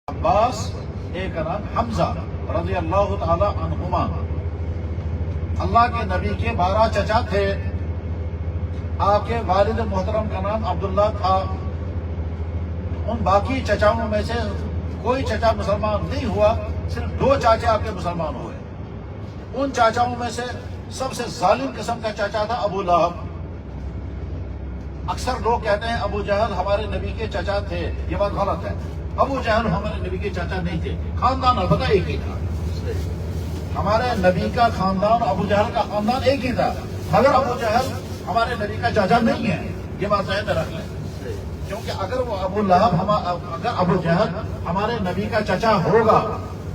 عباس، ایک کا نام حمزہ رضی اللہ تعالی عنہما۔ اللہ کے نبی کے 12 چچا تھے۔ آپ کے والد محترم کا نام عبداللہ تھا۔ ان باقی چچاؤں میں سے کوئی چچا مسلمان نہیں ہوا، صرف 2 چاچے آپ کے مسلمان ہوئے۔ ان چاچاؤں میں سے سب سے ظالم قسم کا چاچا تھا ابو لہب۔ اکثر لوگ کہتے ہیں ابو جہل ہمارے نبی کے چچا تھے، یہ بات غلط ہے۔ ابو جہل ہمارے نبی کے چاچا نہیں تھے، خاندان البتہ ایک ہی تھا۔ ہمارے نبی کا خاندان ابو جہل کا خاندان ایک ہی تھا، مگر ابو جہل ہمارے نبی کا چاچا نہیں ہے، یہ بات ذہن میں رکھ لیں۔ کیونکہ اگر وہ ابو لہب اگر ابو جہل ہمارے نبی کا چچا ہوگا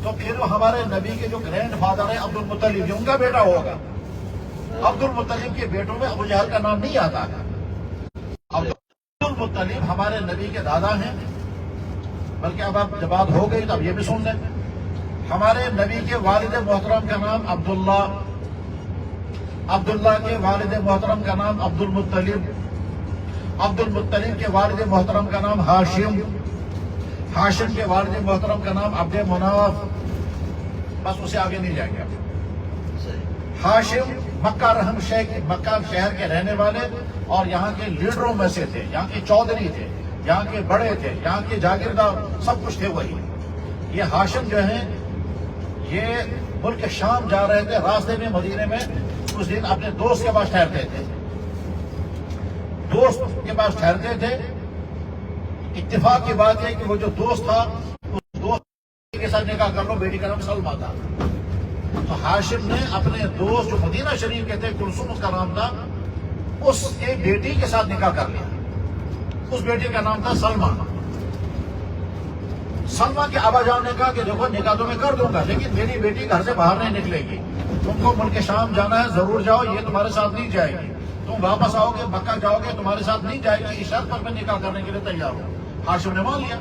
تو پھر وہ ہمارے نبی کے جو گرینڈ فادر ہے عبد المطلب، جو ان کا بیٹا ہوگا۔ عبد المطلب کے بیٹوں میں ابو جہل کا نام نہیں آتا ہے۔ عبد المطلب ہمارے نبی کے دادا ہیں، بلکہ اب جب بات ہو گئی تو اب یہ بھی سن لیں۔ ہمارے نبی کے والد محترم کا نام عبداللہ، عبداللہ کے والد محترم کا نام عبد المطلب، عبد المطلب کے والد محترم کا نام ہاشم، ہاشم کے والد محترم کا نام عبد مناف۔ بس اسے آگے نہیں جائیں گے۔ ہاشم مکہ رحم مکہ شہر کے رہنے والے اور یہاں کے لیڈروں میں سے تھے، یہاں کے چودھری تھے، یہاں کے بڑے تھے، یہاں کے جاگیردار، سب کچھ تھے وہی۔ یہ ہاشم جو ہیں یہ ملک شام جا رہے تھے، راستے میں مدینے میں کچھ دن اپنے دوست کے پاس ٹھہرتے تھے۔ دوست کے پاس ٹھہرتے تھے، اتفاق کی بات ہے کہ وہ جو دوست تھا اس دوست کے ساتھ نکاح کر لو، بیٹی کا نام سلمہ تھا۔ تو ہاشم نے اپنے دوست جو مدینہ شریف کے تھے، کلثوم اس کا نام تھا، اس کے بیٹی کے ساتھ نکاح کر لیا۔ اس بیٹی کا نام تھا سلمہ۔ سلمہ کے ابا جان نے کہا کہ دیکھو نکاح تو میں کر دوں گا، لیکن میری بیٹی گھر سے باہر نہیں نکلے گی، تم کو ملک شام جانا ہے، ضرور جاؤ، یہ تمہارے ساتھ نہیں جائے گی، تم واپس آؤ گے مکہ جاؤ گے، تمہارے ساتھ نہیں جائے گی، اس شرط پر میں نکاح کرنے کے لیے تیار ہوں۔ ہاشم نے مان لیا،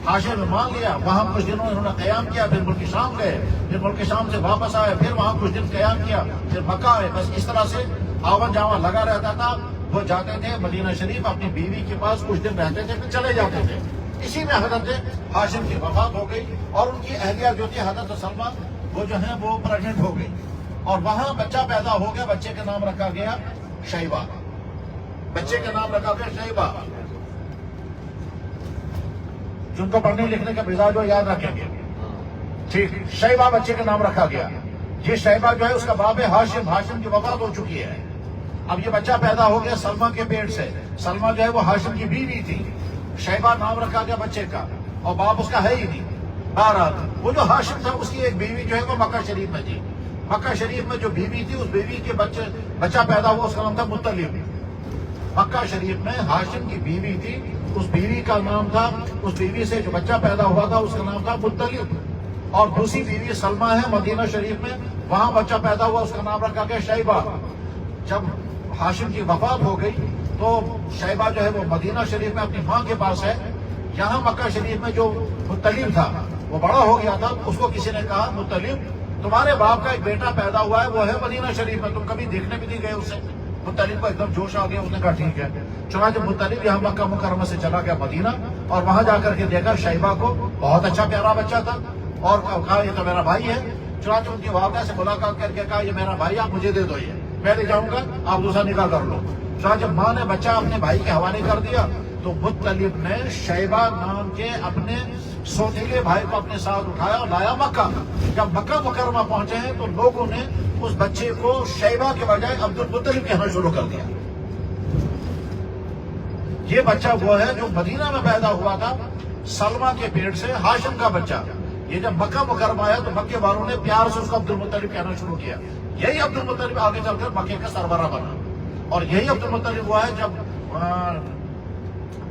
ہاشم نے مان لیا۔ وہاں کچھ دنوں انہوں نے قیام کیا، پھر ملک شام گئے، پھر ملک شام سے واپس آئے، پھر وہاں کچھ دن قیام کیا، پھر مکہ آئے۔ بس اس طرح سے آون جاون لگا رہتا تھا۔ وہ جاتے تھے مدینہ شریف، اپنی بیوی کے پاس کچھ دن رہتے تھے، پھر چلے جاتے تھے۔ اسی میں حضرت ہاشم کی وفات ہو گئی اور ان کی اہلیہ جو تھی حضرت سلمہ، وہ جو ہے وہ پریگننٹ ہو گئی اور وہاں بچہ پیدا ہو گیا۔ بچے کا نام رکھا گیا شیبہ، بچے کا نام رکھا گیا شیبہ۔ جن کو پڑھنے لکھنے کا مزاج ہو یاد رکھیں گے، ٹھیک۔ شیبہ بچے کا نام رکھا گیا۔ یہ شیبہ جو ہے اس کا باپ ہے ہاشم، ہاشم کی وفات ہو چکی ہے۔ اب یہ بچہ پیدا ہو گیا سلمہ کے پیٹ سے۔ سلمہ جو ہے وہ ہاشم کی بیوی تھی۔ شیبہ نام رکھا گیا بچے کا اور باپ اس کا ہے ہی نہیں۔ بہرحال وہ جو ہاشم تھا اس کی ایک بیوی جو ہے وہ مکہ شریف میں تھی۔ مکہ شریف میں جو بیوی تھی اس بیوی کے بچہ پیدا ہوا، اس کا نام تھا مطلب۔ مکہ شریف میں ہاشم کی بیوی تھی، اس بیوی کا نام تھا، اس بیوی سے جو بچہ پیدا ہوا تھا اس کا نام تھا مطلب۔ اور دوسری بیوی سلمہ ہے مدینہ شریف میں، وہاں بچہ پیدا ہوا، اس کا نام رکھا گیا شیبہ۔ جب ہاشم کی وفات ہو گئی تو شیبہ جو ہے وہ مدینہ شریف میں اپنی ماں کے پاس ہے۔ یہاں مکہ شریف میں جو مطلب تھا وہ بڑا ہو گیا تھا، اس کو کسی نے کہا مطلب تمہارے باپ کا ایک بیٹا پیدا ہوا ہے، وہ ہے مدینہ شریف میں، تم کبھی دیکھنے بھی نہیں گئے اسے؟ مطلب کو ایک دم جوش آ گیا، اس نے کہا ٹھیک ہے۔ چنانچہ مطلب یہاں مکہ مکرمہ سے چلا گیا مدینہ اور وہاں جا کر کے دیکھا شیبہ کو، بہت اچھا پیارا بچہ تھا اور کہا یہ تو میرا بھائی ہے۔ چنانچہ ان کی والدہ سے ملاقات کر کے کہا یہ میرا بھائی، آپ مجھے دے دو، یہ میں لے جاؤں گا، آپ دوسرا نکاح کر لو۔ چنانچہ ماں نے بچہ اپنے بھائی کے حوالے کر دیا تو مطلب نے شیبہ نام کے اپنے سوتیلے بھائی کو اپنے ساتھ اٹھایا اور لایا مکہ۔ جب مکہ مکرمہ پہنچے ہیں تو لوگوں نے اس بچے کو شیبہ کے بجائے عبد المطلب کہنا شروع کر دیا۔ یہ بچہ وہ ہے جو مدینہ میں پیدا ہوا تھا، سلمہ کے پیٹ سے، ہاشم کا بچہ۔ یہ جب مکہ مکرمہ آیا تو مکے والوں نے پیار سے اس کو عبد المطلب کہنا شروع کیا۔ یہی عبد المطلب آگے چل کر مکے کا سربراہ بنا اور یہی عبد المطلب ہوا ہے جب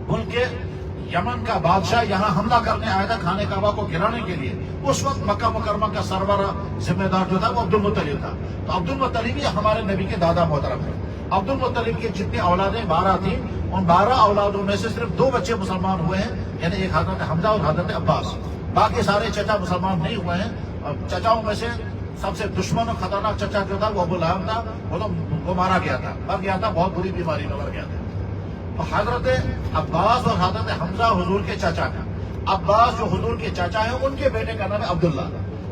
ملک یمن کا بادشاہ یہاں حملہ کرنے آیا تھا خانہ کعبہ کو گرانے کے لیے، اس وقت مکہ مکرمہ کا سربراہ ذمہ دار جو تھا وہ عبد المطلب تھا۔ تو عبد المطلب ہی ہمارے نبی کے دادا محترم ہیں۔ عبد المطلب کی جتنی اولادیں 12 تھیں، ان 12 اولادوں میں سے صرف 2 بچے مسلمان ہوئے ہیں، یعنی ایک حضرت حمزہ اور حضرت عباس۔ باقی سارے چچا مسلمان نہیں ہوئے ہیں۔ چچاؤں میں سے سب سے دشمن اور خطرناک چچا جو تھا وہ ابو لہب تھا، وہ مارا گیا تھا، مر گیا تھا، بہت بری بیماری میں مر گیا تھا۔ تو حضرت عباس اور حضرت حمزہ حضور کے چچا ہیں۔ عباس جو حضور کے چاچا ہیں ان کے بیٹے کا نام ہے عبداللہ.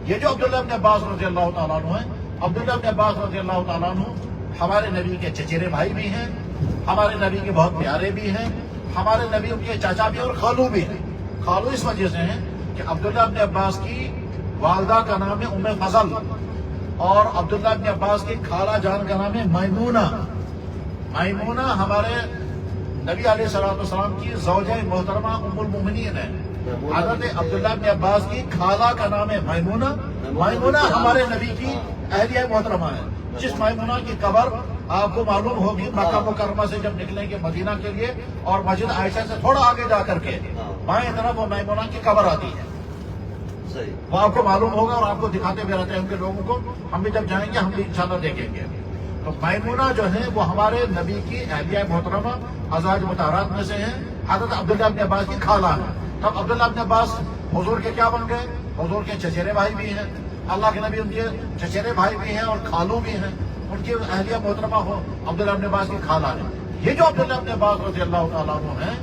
یہ جو عبداللہ ابن عباس رضی اللہ تعالیٰ عنہ ہیں، عبداللہ ابن عباس رضی اللہ تعالیٰ عنہ ہمارے نبی کے چچیرے بھائی بھی ہیں، ہمارے نبی کے بہت پیارے بھی ہیں، ہمارے نبی ان کے چاچا بھی اور خالو بھی ہیں. خالو اس وجہ سے ہیں کہ عبداللہ ابن عباس کی والدہ کا نام ہے ام فضل، اور عبداللہ ابن عباس کی خالہ جان کا نام ہے میمونہ. میمونہ ہمارے نبی علیہ الصلوۃ والسلام کی زوجہ محترمہ ام المؤمنین ہے. حضرت عبداللہ ابن عباس کی خالہ کا نام ہے میمونہ. میمونہ ہمارے نبی کی اہلیہ محترمہ ہے، جس میمونہ کی قبر آپ کو معلوم ہوگی مکہ مکرمہ سے جب نکلیں گے مدینہ کے لیے اور مسجد عائشہ سے تھوڑا آگے جا کر کے بائیں طرف وہ میمونہ کی قبر آتی ہے. وہ آپ کو معلوم ہوگا اور آپ کو دکھاتے بھی رہتے ہیں ان کے لوگوں کو. ہم بھی جب جائیں گے ہم بھی انشاءاللہ دیکھیں گے. تو میمونہ جو ہے وہ ہمارے نبی کی اہلیہ محترمہ ازواج مطہرات میں سے ہیں. حضرت عبداللہ ابن عباس کی خالہ ہے. تب عبداللہ ابن عباس حضور کے کیا بن گئے؟ حضور کے چچیرے بھائی بھی ہیں. اللہ کے نبی ان کے چچیرے بھائی بھی ہیں اور خالو بھی ہیں. ان کی اہلیہ محترمہ ہو عبداللہ ابن عباس کی خالہ ہے. یہ جو عبداللہ ابن عباس رضی اللہ تعالیٰ عنہ ہیں،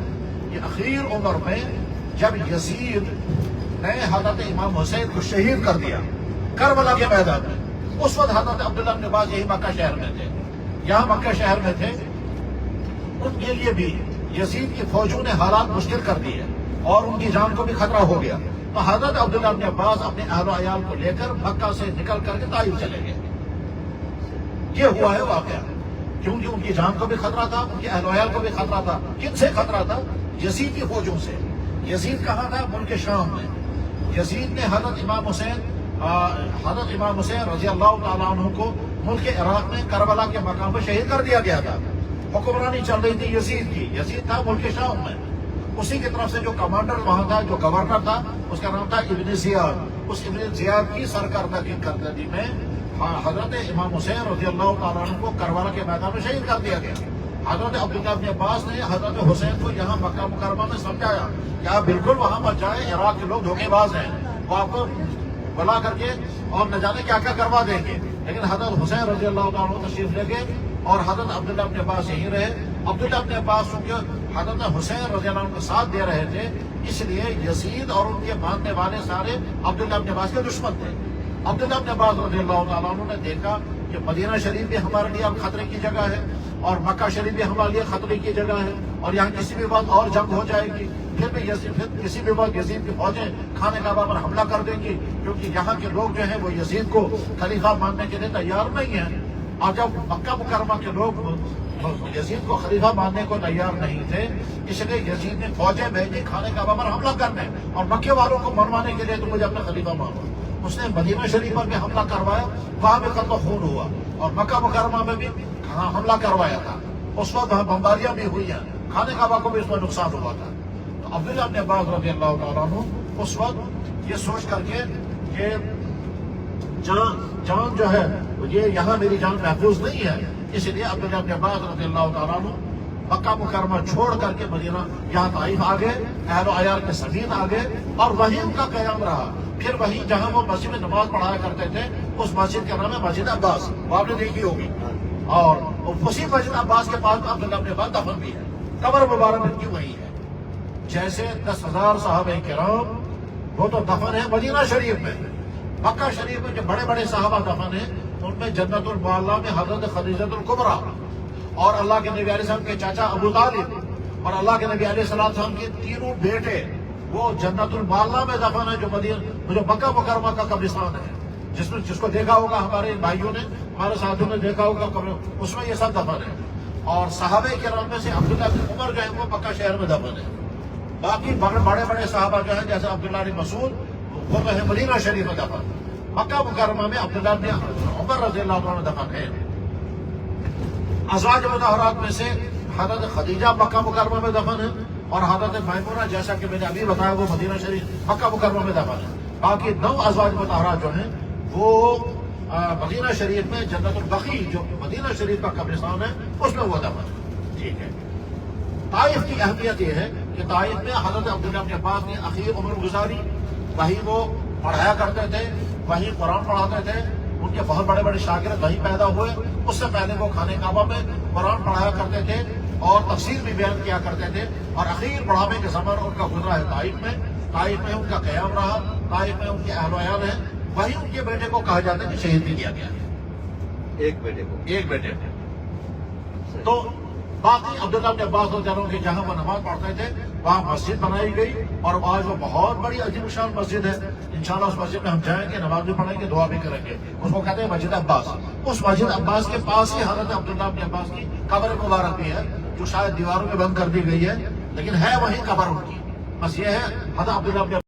یہ اخیر عمر میں جب یزید نے حضرت امام حسین کو شہید کر دیا کربلا کے میدان میں، اس وقت حضرت عبداللہ ابن عباس یہی مکہ شہر میں تھے. یہاں مکہ شہر میں تھے. ان کے لیے بھی یزید کی فوجوں نے حالات مشکل کر دیے اور ان کی جان کو بھی خطرہ ہو گیا. تو حضرت عبداللہ ابن عباس اپنے اہل و عیال کو لے کر مکہ سے نکل کر کے طائف چلے گئے. یہ ہوا ہے واقعہ، کیونکہ ان کی جان کو بھی خطرہ تھا، ان کے اہل و عیال کو بھی خطرہ تھا. کن سے خطرہ تھا؟ یزید کی فوجوں سے. یزید کہاں تھا؟ ملک شام میں. یزید نے حضرت امام حسین رضی اللہ تعالیٰ عنہ کو ملک عراق میں کربلا کے مقام پر شہید کر دیا گیا تھا. حکمرانی چل رہی تھی یزید کی. یزید تھا ملک شام میں. اسی کی طرف سے جو کمانڈر وہاں تھا، جو گورنر تھا، اس کا نام تھا ابن زیاد. اس ابن زیاد کی سرکردگی میں حضرت امام حسین رضی اللہ تعالیٰ عنہ کو کربلا کے میدان میں شہید کر دیا گیا. حضرت عبداللہ ابن عباس نے حضرت حسین کو یہاں مکہ مکرمہ میں سمجھایا کہ آپ بالکل وہاں مت جائیں، عراق کے لوگ دھوکے باز ہیں، وہ آپ کو بلا کر کے اور نہ جانے کیا کیا کروا دیں گے. لیکن حضرت حسین رضی اللہ تعالیٰ عنہ تشریف لے گئے اور حضرت عبداللہ ابن عباس یہیں رہے. عبداللہ ابن عباس چونکہ حضرت حسین رضی اللہ عنہ کا ساتھ دے رہے تھے، اس لیے یزید اور ان کے ماننے والے سارے عبداللہ ابن عباس کے دشمن تھے. عبداللہ ابن عباس رضی اللہ تعالیٰ عنہ نے دیکھا کہ مدینہ شریف بھی ہمارے لیے اب خطرے کی جگہ ہے اور مکہ شریف بھی ہمارے لیے خطرے کی جگہ ہے، اور یہاں کسی بھی وقت اور جنگ ہو جائے گی، پھر کسی بھی وقت یزید کی فوجیں خانہ کعبہ پر حملہ کر دیں گی، کیونکہ یہاں کے لوگ جو ہیں وہ یزید کو خلیفہ ماننے کے لیے تیار نہیں ہیں. اور جب مکہ مکرمہ کے لوگ یزید کو خلیفہ ماننے کو تیار نہیں تھے، اس لیے یزید نے فوجیں بھیجی خانہ کعبہ پر حملہ کرنے اور مکے والوں کو منوانے کے لیے تم مجھے اپنا خلیفہ مانو. اس نے مدینہ شریف پر بھی حملہ کروایا، وہاں بھی قتل و خون ہوا، اور مکہ مکرمہ میں بھی حملہ کروایا تھا. اس وقت وہاں بمباریاں بھی ہوئی ہیں، خانہ کعبہ کو بھی اس میں نقصان ہوا تھا. تو عبداللہ ابن عباس رضی اللہ تعالیٰ عنہ اس وقت یہ سوچ کر کے کہ جان جو ہے یہ یہاں میری جان محفوظ نہیں ہے، اس لیے عبداللہ ابن عباس رضی اللہ تعالیٰ عنہ مکہ مکرمہ چھوڑ کر کے مدینہ یہاں طائف آ گئے، اہل و عیال کے سمیت آ گئے، اور وہیں ان کا قیام رہا. پھر وہیں جہاں وہ مسجد میں نماز پڑھایا کرتے تھے، اس مسجد کا نام ہے مسجد عباس، وہ آپ نے دیکھی ہوگی. اور اسی مسجد عباس کے پاس عبداللہ ابن عباس دفن بھی ہے، قبر مبارک ان کی وہی ہے. جیسے 10,000 صحابہ کرام وہ تو دفن ہے مدینہ شریف میں، مکہ شریف میں جو بڑے بڑے صحابہ دفن ہیں ان میں جنت المعلیٰ میں حضرت خدیجہ الکبریٰ اور اللہ کے نبی علیہ السلام کے چاچا ابو طالب اور اللہ کے نبی علیہ السلام کے تینوں بیٹے وہ جنت المعلیٰ میں دفن ہے، جو مکہ مکرمہ کا قبرستان ہے، جس کو دیکھا ہوگا ہمارے بھائیوں نے، ہمارے ساتھیوں نے دیکھا ہوگا قبر، اس میں یہ سب دفن ہے. اور صحابہ کرام میں سے عبداللہ بن عمر جو ہے وہ مکہ شہر میں دفن ہے. باقی بڑے بڑے صحابہ جو ہیں جیسے عبداللہ بن مسعود وہ جو ہے مدینہ شریف میں دفن. مکہ مکرمہ میں عبداللہ بن عمر رضی اللہ عنہ دفن ہے. ازواج مطہرات میں سے حضرت خدیجہ مکہ مکرمہ میں دفن ہے، اور حضرت میمونہ جیسا کہ میں نے ابھی بتایا وہ مدینہ شریف مکہ مکرمہ میں دفن ہے. باقی 9 ازواج مطہرات جو ہیں وہ مدینہ شریف میں جنت البقیع جو مدینہ شریف کا قبرستان ہے اس میں وہ دفن ہے. ٹھیک ہے. طائف کی اہمیت یہ ہے کہ طائف میں حضرت عبداللہ بن عباس نے اخیر عمر گزاری، وہیں وہ پڑھایا کرتے تھے، وہیں قرآن پڑھاتے تھے. ان کے بہت بڑے بڑے شاگرد وہیں پیدا ہوئے. اس سے پہلے وہ خانہ کعبہ میں قرآن پڑھایا کرتے تھے اور تفسیر بھی بیان کیا کرتے تھے، اور اخیر بڑھاپے کے زمان ان کا گزرا ہے طائف میں. طائف میں ان کا قیام رہا، طائف میں ان کے اہل و عیال ہیں، وہی ان کے بیٹے کو کہا جاتا ہے کہ شہید بھی کیا گیا ہے، ایک بیٹے کو. ایک بیٹے کو. تو باقی عبداللہ بن عباس رضی اللہ عنہ کی جہاں وہ نماز پڑھتے تھے وہاں مسجد بنائی گئی، اور آج وہ بہت بڑی عظیم شان مسجد ہے. انشاءاللہ اس مسجد میں ہم جائیں گے، نماز بھی پڑھیں گے، دعا بھی کریں گے. اس کو کہتے ہیں مسجد عباس. اس مسجد عباس کے پاس ہی حضرت عبداللہ بن عباس کی قبر مبارک بھی ہے، جو شاید دیواروں میں بند کر دی گئی ہے، لیکن ہے وہی قبر ان کی. بس یہ ہے حضرت عبداللہ بن